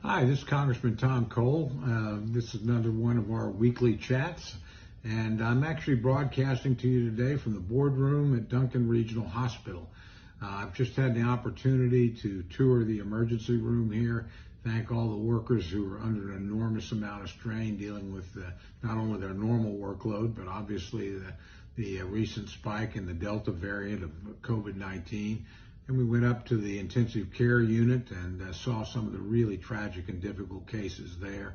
Hi, this is Congressman Tom Cole. This is another one of our weekly chats, and I'm actually broadcasting to you today from the boardroom at Duncan Regional Hospital. I've just had the opportunity to tour the emergency room here. Thank all the workers who are under an enormous amount of strain dealing with not only their normal workload, but obviously the recent spike in the Delta variant of COVID-19. And we went up to the intensive care unit and saw some of the really tragic and difficult cases there.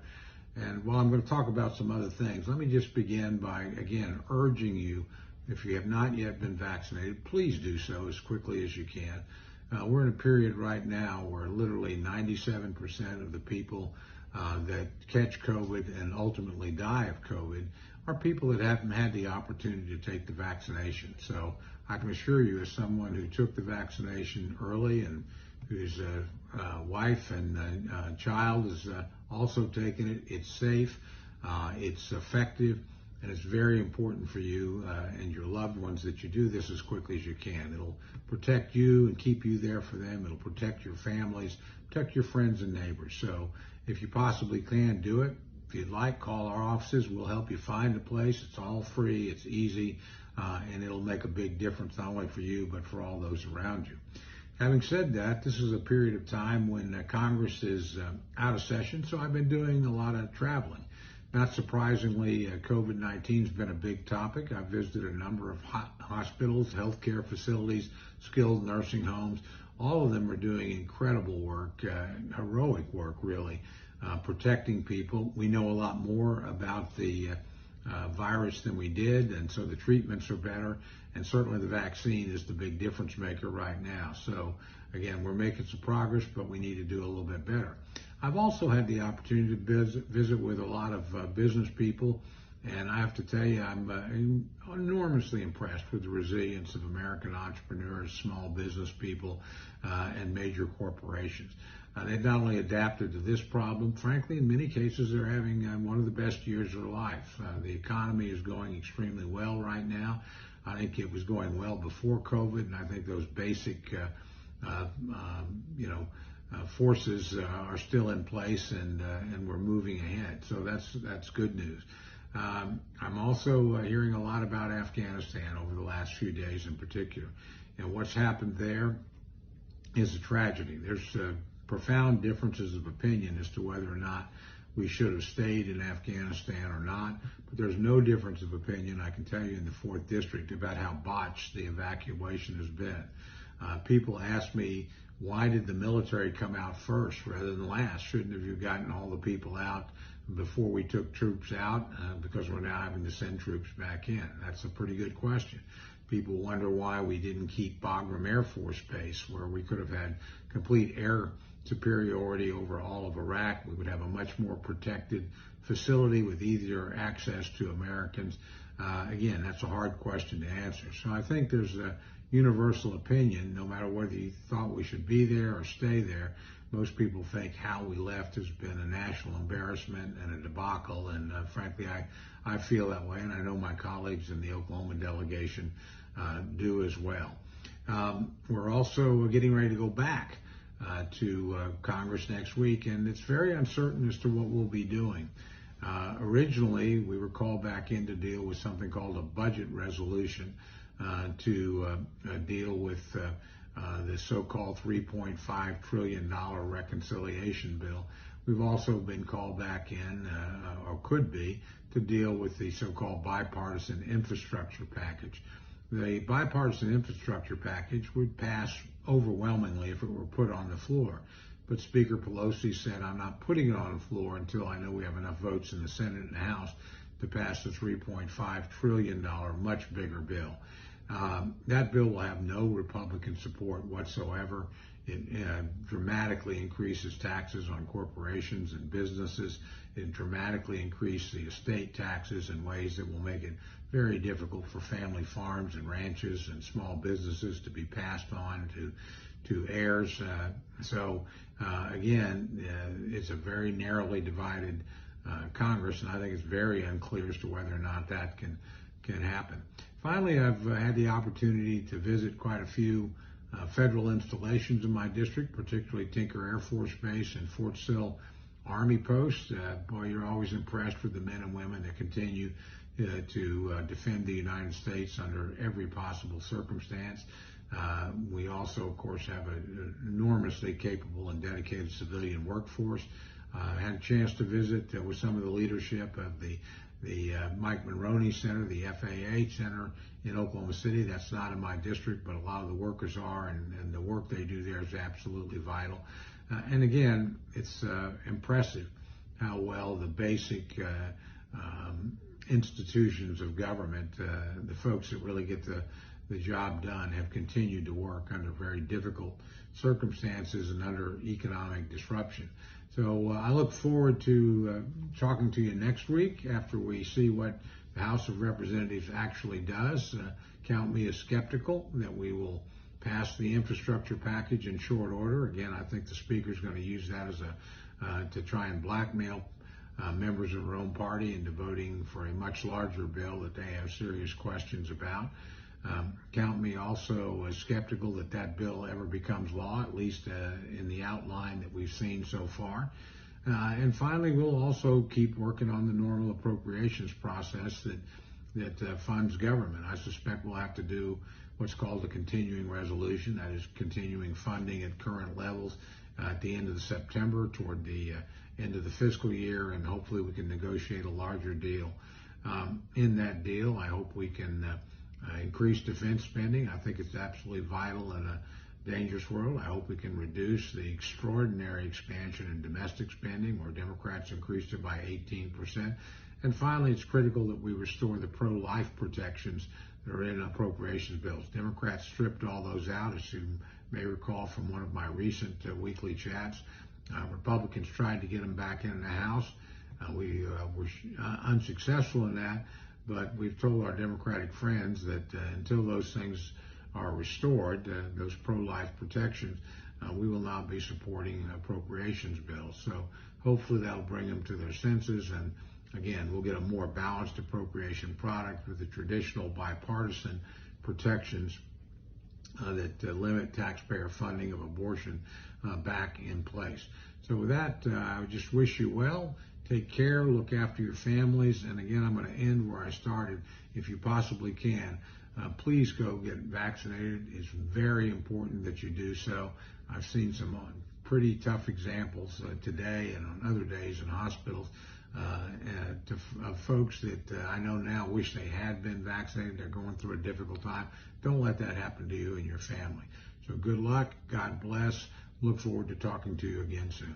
And while I'm going to talk about some other things, let me just begin by, again, urging you, if you have not yet been vaccinated, please do so as quickly as you can. We're in a period right now where literally 97% of the people that catch COVID and ultimately die of COVID are people that haven't had the opportunity to take the vaccination. So I can assure you, as someone who took the vaccination early and whose wife and child has also taken it, it's safe, it's effective, and it's very important for you and your loved ones that you do this as quickly as you can. It'll protect you and keep you there for them. It'll protect your families, protect your friends and neighbors. So if you possibly can, do it. If you'd like, call our offices. We'll help you find a place. It's all free. It's easy. And it'll make a big difference not only for you, but for all those around you. Having said that, this is a period of time when Congress is out of session, so I've been doing a lot of traveling. Not surprisingly, COVID-19 has been a big topic. I've visited a number of hospitals, healthcare facilities, skilled nursing homes. All of them are doing incredible work, heroic work, really, protecting people. We know a lot more about the virus than we did, and so the treatments are better, and certainly the vaccine is the big difference maker right now. So again, we're making some progress, but we need to do a little bit better. I've also had the opportunity to visit with a lot of business people, and I have to tell you, I'm enormously impressed with the resilience of American entrepreneurs, small business people, and major corporations. They've not only adapted to this problem, frankly, in many cases, they're having one of the best years of their life. The economy is going extremely well right now. I think it was going well before COVID, and I think those basic, forces are still in place, and we're moving ahead. So that's good news. I'm also hearing a lot about Afghanistan over the last few days in particular. What's happened there is a tragedy. There's profound differences of opinion as to whether or not we should have stayed in Afghanistan or not, but there's no difference of opinion, I can tell you, in the 4th District about how botched the evacuation has been. People ask me, why did the military come out first rather than last? Shouldn't have you gotten all the people out before we took troops out, because we're now having to send troops back in? That's a pretty good question. People wonder why we didn't keep Bagram Air Force Base, where we could have had complete air superiority over all of Iraq. We would have a much more protected facility with easier access to Americans. Again, that's a hard question to answer. So I think there's a universal opinion, no matter whether you thought we should be there or stay there. Most people think how we left has been a national embarrassment and a debacle, and frankly, I feel that way, and I know my colleagues in the Oklahoma delegation do as well. We're also getting ready to go back to Congress next week, and it's very uncertain as to what we'll be doing. Originally, we were called back in to deal with something called a budget resolution to deal with the so-called $3.5 trillion reconciliation bill. We've also been called back in, or could be, to deal with the so-called bipartisan infrastructure package. The bipartisan infrastructure package would pass overwhelmingly if it were put on the floor. But Speaker Pelosi said, I'm not putting it on the floor until I know we have enough votes in the Senate and the House to pass the $3.5 trillion much bigger bill. That bill will have no Republican support whatsoever. It dramatically increases taxes on corporations and businesses. It dramatically increases the estate taxes in ways that will make it very difficult for family farms and ranches and small businesses to be passed on to heirs. Again, it's a very narrowly divided Congress, and I think it's very unclear as to whether or not that can happen. Finally, I've had the opportunity to visit quite a few federal installations in my district, particularly Tinker Air Force Base and Fort Sill Army post. Boy, you're always impressed with the men and women that continue to defend the United States under every possible circumstance. We also, of course, have an enormously capable and dedicated civilian workforce. I had a chance to visit with some of the leadership of the Mike Monroney Center, the FAA Center in Oklahoma City. That's not in my district, but a lot of the workers are, and the work they do there is absolutely vital. And again, it's impressive how well the basic institutions of government, the folks that really get the job done, have continued to work under very difficult circumstances and under economic disruption. So I look forward to talking to you next week after we see what the House of Representatives actually does. Count me as skeptical that we will pass the infrastructure package in short order. Again, I think the Speaker is going to use that as to try and blackmail members of her own party into voting for a much larger bill that they have serious questions about. Count me also as skeptical that that bill ever becomes law, at least in the outline that we've seen so far. And finally, we'll also keep working on the normal appropriations process that funds government. I suspect we'll have to do what's called a continuing resolution, that is continuing funding at current levels at the end of September toward the end of the fiscal year, and hopefully we can negotiate a larger deal. In that deal, I hope we can increase defense spending. I think it's absolutely vital in a dangerous world. I hope we can reduce the extraordinary expansion in domestic spending, where Democrats increased it by 18%. And finally, it's critical that we restore the pro-life protections that are in appropriations bills. Democrats stripped all those out, as you may recall from one of my recent weekly chats. Republicans tried to get them back in the House. We were unsuccessful in that. But we've told our Democratic friends that until those things are restored, those pro-life protections, we will not be supporting appropriations bills. So hopefully that'll bring them to their senses. And again, we'll get a more balanced appropriation product with the traditional bipartisan protections that limit taxpayer funding of abortion back in place. So with that, I just wish you well. Take care, look after your families, and again, I'm going to end where I started. If you possibly can, please go get vaccinated. It's very important that you do so. I've seen some pretty tough examples today and on other days in hospitals of folks that I know now wish they had been vaccinated. They're going through a difficult time. Don't let that happen to you and your family. So good luck. God bless. Look forward to talking to you again soon.